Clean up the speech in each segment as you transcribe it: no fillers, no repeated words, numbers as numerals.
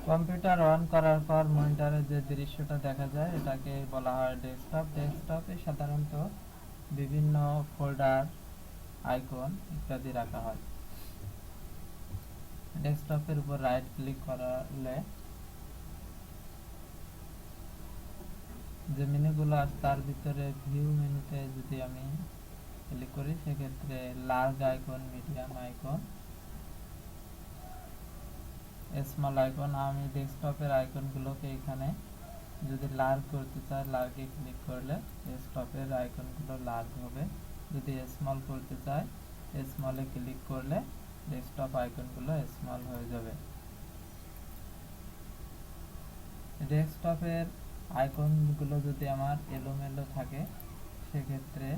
Computer on করার পর মনিটরে যে দৃশ্যটা দেখা যায় এটাকে বলা হয় ডেস্কটপ। ডেস্কটপে সাধারণত বিভিন্ন ফোল্ডার, আইকন ইত্যাদি রাখা হয়। ডেস্কটপের উপর রাইট ক্লিক করলে যে মেনুগুলো আছে তার ভিতরে ভিউ মেনুতে যদি আমি ক্লিক করি সেক্ষেত্রে large icon, medium icon, small icon, আমি ডেস্কটপের আইকনগুলোকে এখানে যদি লার্জ করতে চাই লার্জে ক্লিক করলে ডেস্কটপের আইকনগুলো লার্জ হবে। যদি স্মল করতে চাই স্মলে ক্লিক করলে ডেস্কটপ আইকনগুলো স্মল হয়ে যাবে। ডেস্কটপের আইকনগুলো যদি আমার এলোমেলো থাকে সেক্ষেত্রে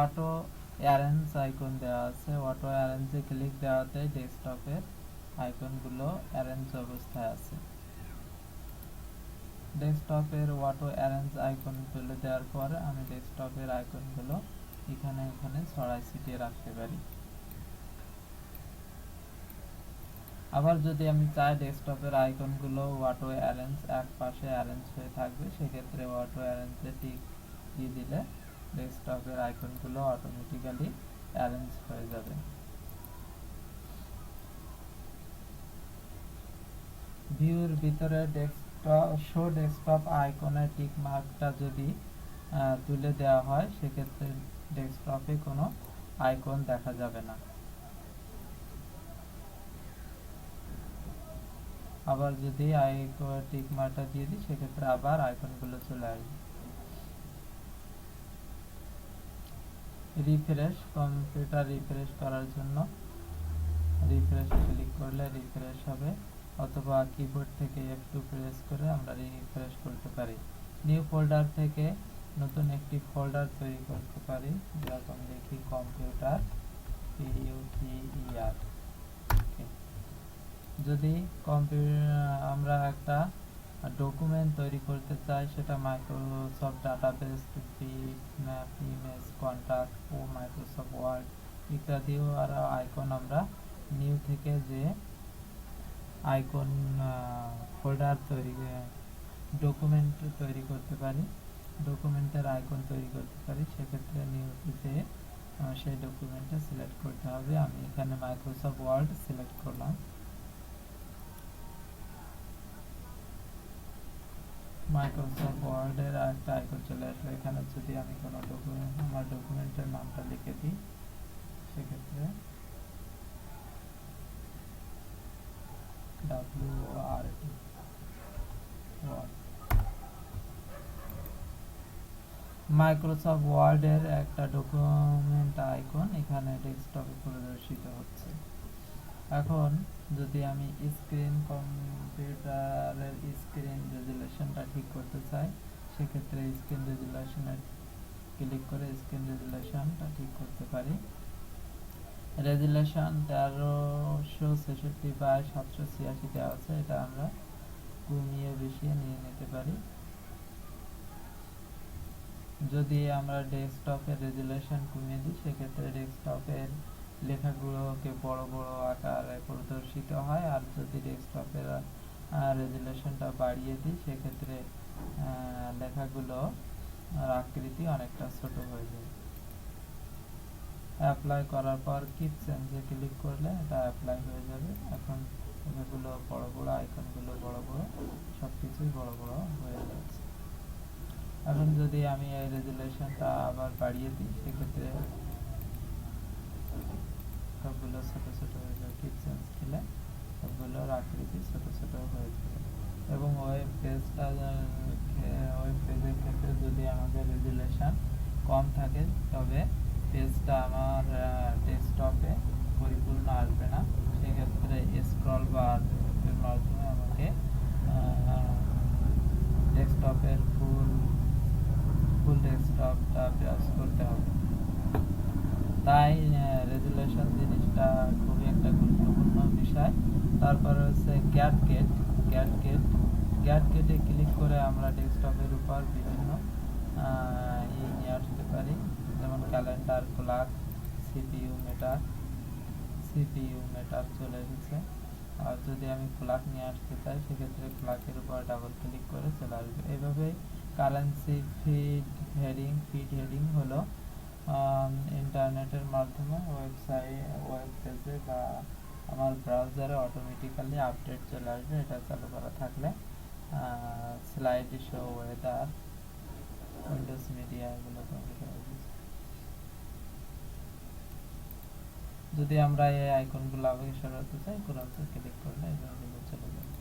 অটো অ্যারেঞ্জ আইকন দেওয়া আছে। অটো অ্যারেঞ্জে ক্লিক দেওয়াতে ডেস্কটপের আইকনগুলো অ্যারেঞ্জ অবস্থায় আছে। ডেস্কটপের অটো অ্যারেঞ্জ আইকন তুলে দেওয়ার পর আমি ডেস্কটপের আইকনগুলো এখানে ছড়াই ছিটিয়ে রাখতে পারি। আবার যদি আমি চাই ডেস্কটপের আইকনগুলো অটো অ্যারেঞ্জ এক পাশে অ্যারেঞ্জ হয়ে থাকবে সেক্ষেত্রে অটো অ্যারেঞ্জে টিক দিয়ে দিলে ডেস্কটপের আইকনগুলো অটোমেটিক্যালি অ্যারেঞ্জ হয়ে যাবে। ভিউর ভিতরে শো ডেস্কটপ আইকনের টিক মার্কটা যদি তুলে দেওয়া হয় সেক্ষেত্রে ডেস্কটপে কোনো আইকন দেখা যাবে না। আবার যদি টিক মার্কটা দিয়ে দিই সেক্ষেত্রে আবার আইকনগুলো চলে আসবে। রিফ্রেশ, কম্পিউটার রিফ্রেশ করার জন্য রিফ্রেশ ক্লিক করলে রিফ্রেশ হবে, অথবা কিবোর্ড থেকে F2 প্রেস করে আমরা রিফ্রেশ করতে পারি। নিউ ফোল্ডার থেকে নতুন একটি ফোল্ডার তৈরি করতে পারি, যেরকম দেখি কম্পিউটার PUTER। যদি আমরা একটা ডকুমেন্ট তৈরি করতে চাই সেটা Microsoft database, bitmap, image, contact ও মাইক্রোসফট ওয়ার্ড ইত্যাদিও আর আইকন আমরা নিউ থেকে যে আইকন ফোল্ডার ডকুমেন্ট তৈরি করতে পারি, ডকুমেন্টের আইকন তৈরি করতে পারি। সেক্ষেত্রে নিউতে সেই ডকুমেন্টটা সিলেক্ট করতে হবে। আমি এখানে মাইক্রোসফট ওয়ার্ড সিলেক্ট করলাম। মাইক্রোসফট ওয়ার্ডের একটা আইকন চলে আসলো। এখানে যদি আমি কোনো ডকুমেন্ট, আমার ডকুমেন্টের নামটা লিখে দিই সেক্ষেত্রে WORD মাইক্রোসফট ওয়ার্ডের একটা ডকুমেন্ট আইকন এখানে ডেস্কটপে প্রদর্শিত হচ্ছে। এখন যদি আমি কম্পিউটারের স্ক্রিন রেজুলেশনটা ঠিক করতে চাই সেক্ষেত্রে স্ক্রিন রেজুলেশনে ক্লিক করে স্ক্রিন রেজুলেশনটা ঠিক করতে পারি। রেজুলেশন 1366/786 দেওয়া আছে, এটা আমরা কমিয়ে বেশিয়ে নিয়ে নিতে পারি। যদি আমরা ডেস্কটপের রেজুলেশন কমিয়ে দিই সেক্ষেত্রে ডেস্কটপের লেখাগুলোকে বড় বড় আকারে প্রদর্শিত হয়, আর যদি ডেস্কটপের রেজুলেশনটা বাড়িয়ে দিই সেক্ষেত্রে লেখাগুলো আকৃতি অনেকটা ছোট হয়ে যায়। অ্যাপ্লাই করার পর কিপ চেঞ্জে ক্লিক করলে এটা অ্যাপ্লাই হয়ে যাবে। এখন লেখাগুলো বড় বড়, আইকনগুলো বড় বড়, সবকিছুই বড় বড় হয়ে যাচ্ছে। এখন যদি আমি এই রেজুলেশনটা আবার বাড়িয়ে দিই সেক্ষেত্রে সবগুলো ছোট ছোট হয়ে যাবে। কিপ চেঞ্জ দিলে সবগুলোর আকৃতি ছোট ছোট হয়ে যাবে। এবং ওয়েব পেজের ক্ষেত্রে যদি আমাদের রেজুলেশন কম থাকে তবে পেজটা আমার ডেস্কটপে পরিপূর্ণ আসবে না। সেক্ষেত্রে স্ক্রল বার এর মাধ্যমে আমাকে ডেস্কটপের ফুল ডেস্কটপটা ব্রাউজ করতে হবে। তাই রেজুলেশন জিনিসটা খুবই একটা গুরুত্বপূর্ণ বিষয়। তারপরে হচ্ছে গ্যাটগেটে ক্লিক করে আমরা ডেস্কটপের উপর বিভিন্ন নিয়ে আসতে পারি, যেমন calendar, clock, CPU meter, CPU meter চলে এসেছে। আর যদি আমি ফ্ল্যাগ নিয়ে আসতে চাই সেক্ষেত্রে ফ্ল্যাগের উপর ডাবল ক্লিক করে চলে আসবে। এইভাবে কারেন্সি ফিড হেডিং হলো ইন্টারনেটের মাধ্যমে ওয়েব পেজে বা আমার ব্রাউজারে অটোমেটিক্যালি আপডেট চলে আসবে এটা চালু করা থাকলে। Slide show, weather, Windows media এগুলো কম্পিউটার। যদি আমরা এই আইকনগুলো আগে সরাতে চাই, ক্লিক করলে এগুলো চলে যাবে।